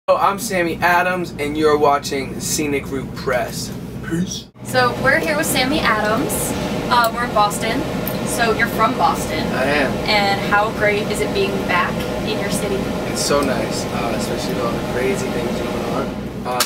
I'm Sammy Adams, and you're watching Scenic Route Press. Peace. So we're here with Sammy Adams. We're in Boston. So you're from Boston. I am. And how great is it being back in your city? It's so nice, especially with all the crazy things going on.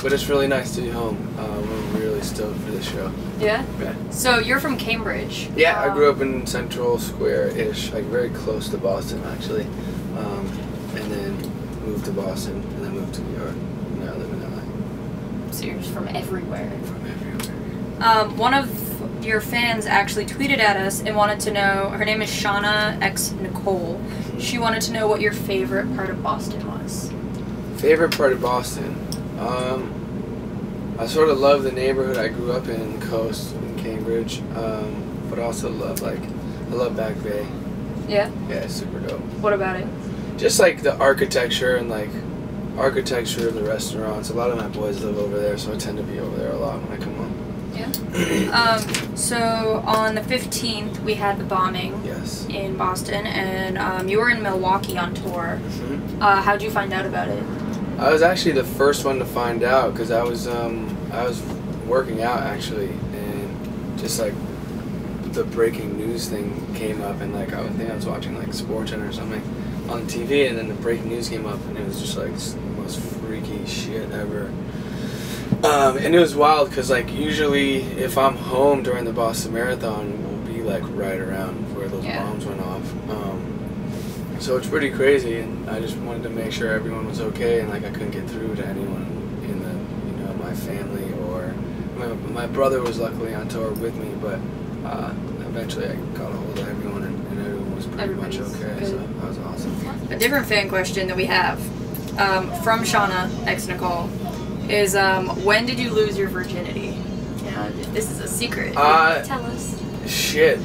But it's really nice to be home. We're really stoked for this show. Yeah? Yeah. So you're from Cambridge. Yeah, I grew up in Central Square-ish, like very close to Boston, actually. And then moved to Boston, and then moved to New York. Now I live in LA. So you're just from everywhere. From everywhere. One of your fans actually tweeted at us and wanted to know, her name is Shauna X Nicole. She wanted to know what your favorite part of Boston was. Favorite part of Boston? I sort of love the neighborhood I grew up in, Coast in Cambridge, but also I love Back Bay. Yeah? Yeah, it's super dope. What about it? Just like the architecture and architecture of the restaurants. A lot of my boys live over there, so I tend to be over there a lot when I come home. Yeah. So on the 15th we had the bombing. Yes. In Boston, and you were in Milwaukee on tour. Mm-hmm. How'd you find out about it? I was actually the first one to find out because I was working out actually, and just like the breaking news thing came up, and like I think I was watching like SportsCenter or something on TV, and then the breaking news came up, and it was just like the most freaky shit ever. And it was wild because like usually if I'm home during the Boston Marathon, we'll be like right around where those bombs went off. So it's pretty crazy, and I just wanted to make sure everyone was okay, and like I couldn't get through to anyone in the my family, or my brother was luckily on tour with me, but eventually I got a hold of everyone, and everyone was pretty much okay. Good. So that was awesome. A different fan question that we have from Shauna X Nicole is when did you lose your virginity? You know, this is a secret. Tell us. Shit.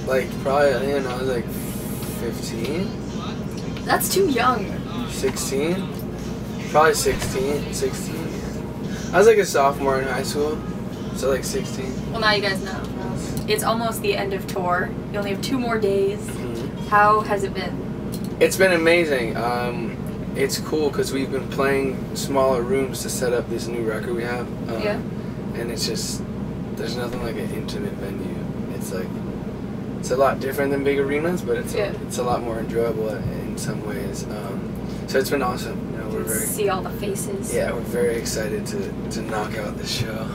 Like probably I was like 15. That's too young. 16. Probably 16. 16. I was like a sophomore in high school, so like 16. Well, now you guys know. It's almost the end of tour. You only have 2 more days. Mm-hmm. How has it been? It's been amazing. It's cool because we've been playing smaller rooms to set up this new record we have. Yeah. And it's just, there's nothing like an intimate venue. It's like, it's a lot different than big arenas, but it's a lot more enjoyable in some ways. So it's been awesome. You know, we're very see all the faces. Yeah, we're very excited to knock out this show.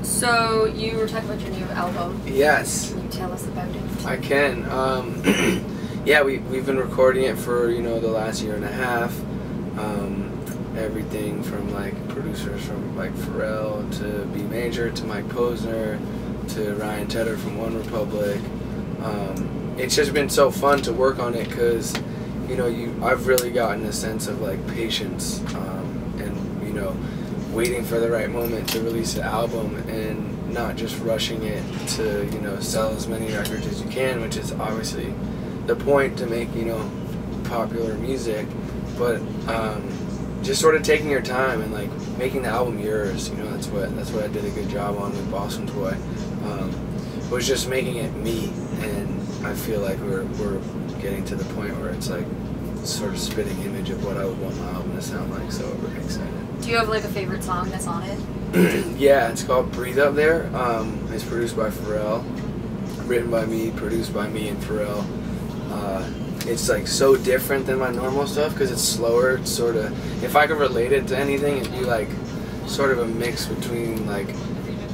So you were talking about your new album. Yes. Can you tell us about it? I can. Yeah, we've been recording it for the last year and a half. Everything from like producers from like Pharrell to B Major to Mike Posner to Ryan Tedder from One Republic. It's just been so fun to work on it because I've really gotten a sense of like patience and waiting for the right moment to release an album, and not just rushing it to sell as many records as you can, which is obviously the point to make popular music, but just sort of taking your time and like making the album yours. That's what I did a good job on with Boston Toy. Was just making it me, and I feel like we're getting to the point where it's like sort of spitting image of what I would want my album to sound like. So we're very excited. Do you have like a favorite song that's on it? Yeah, it's called Breathe Up There. It's produced by Pharrell, written by me, produced by me and Pharrell. It's like so different than my normal stuff because it's slower. It's sort of, if I could relate it to anything, it'd be like sort of a mix between like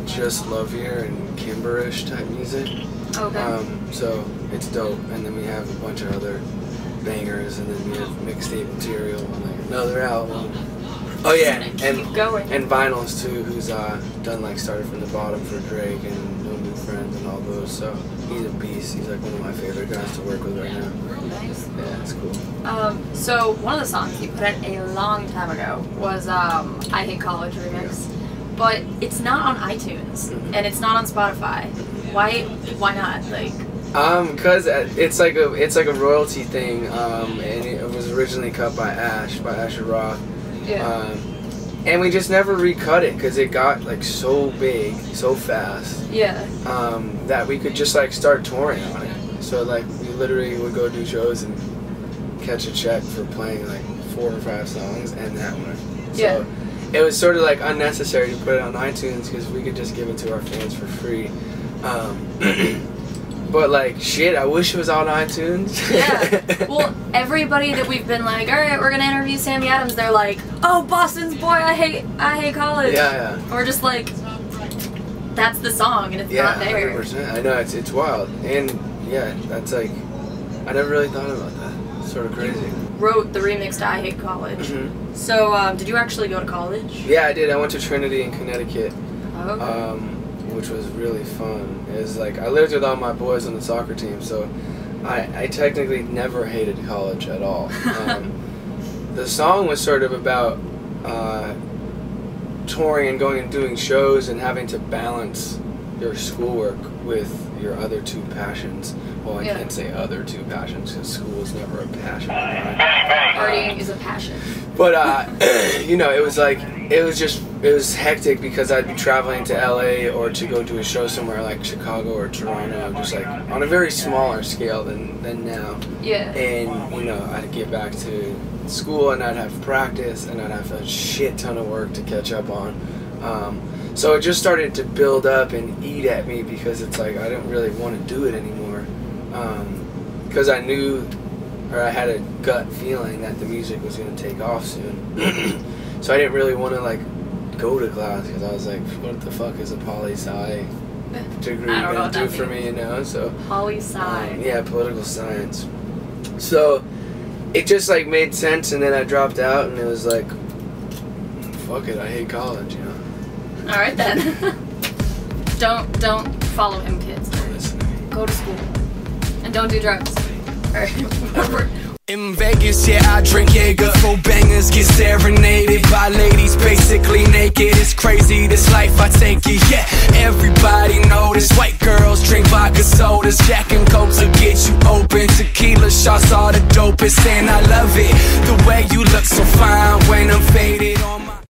Just Love Here and Kimberish type music. Okay. So it's dope, and then we have a bunch of other bangers, and then we have mixtape material on like another album. Oh yeah, and Vinyls too, who's done like Started From the Bottom for Drake and No New Friends and all those. So he's a beast. He's like one of my favorite guys to work with right now. Nice. Yeah, it's cool. So one of the songs you put out a long time ago was I Hate College remix, but it's not on iTunes and it's not on Spotify. Why not? Like. Cause it's like a royalty thing. And it was originally cut by Asher Roth. Yeah. And we just never recut it because it got like so big, so fast. Yeah. That we could just like start touring on it. So like we literally would go do shows and catch a check for playing like 4 or 5 songs and that one. So Yeah. it was sort of like unnecessary to put it on iTunes because we could just give it to our fans for free. But like shit, I wish it was on iTunes. Yeah. Well, everybody that we've been like, all right, we're gonna interview Sammy Adams. They're like, oh, Boston's Boy, I hate college. Yeah. Or just like, that's the song and it's Yeah, not there. 100%. I know it's wild, and yeah, that's like I never really thought about that. It's sort of crazy. Wrote the remix to I Hate College. Mm-hmm. So, did you actually go to college? Yeah, I did. I went to Trinity in Connecticut. Oh, okay. Which was really fun. It was like I lived with all my boys on the soccer team, so I technically never hated college at all. The song was sort of about touring and going and doing shows and having to balance your schoolwork with your other 2 passions. Well, I can't say other 2 passions because school is never a passion. Partying is a passion. But you know, it was like it was hectic because I'd be traveling to LA or to go do a show somewhere like Chicago or Toronto, just like on a very smaller scale than now. Yeah. And you know, I'd get back to school and I'd have practice and I'd have a shit ton of work to catch up on. So it just started to build up and eat at me because it's like I didn't really want to do it anymore. Because I knew, or I had a gut feeling that the music was going to take off soon. So I didn't really want to like go to class because I was like, what the fuck is a poli-sci degree going to do for me, you know? So Poli-sci. yeah, political science. So it just like made sense, and then I dropped out, and it was like, fuck it, I hate college, you know. All right then. Don't follow him, kids. Go to school and don't do drugs. All right. In Vegas, yeah, I drink Jaeger. 4 bangers get serenaded by ladies basically naked. It's crazy, this life I take it, yeah. Everybody know this. White girls drink vodka sodas. Jack and Cokes will get you open. Tequila shots are the dopest, and I love it. The way you look so fine when I'm faded on my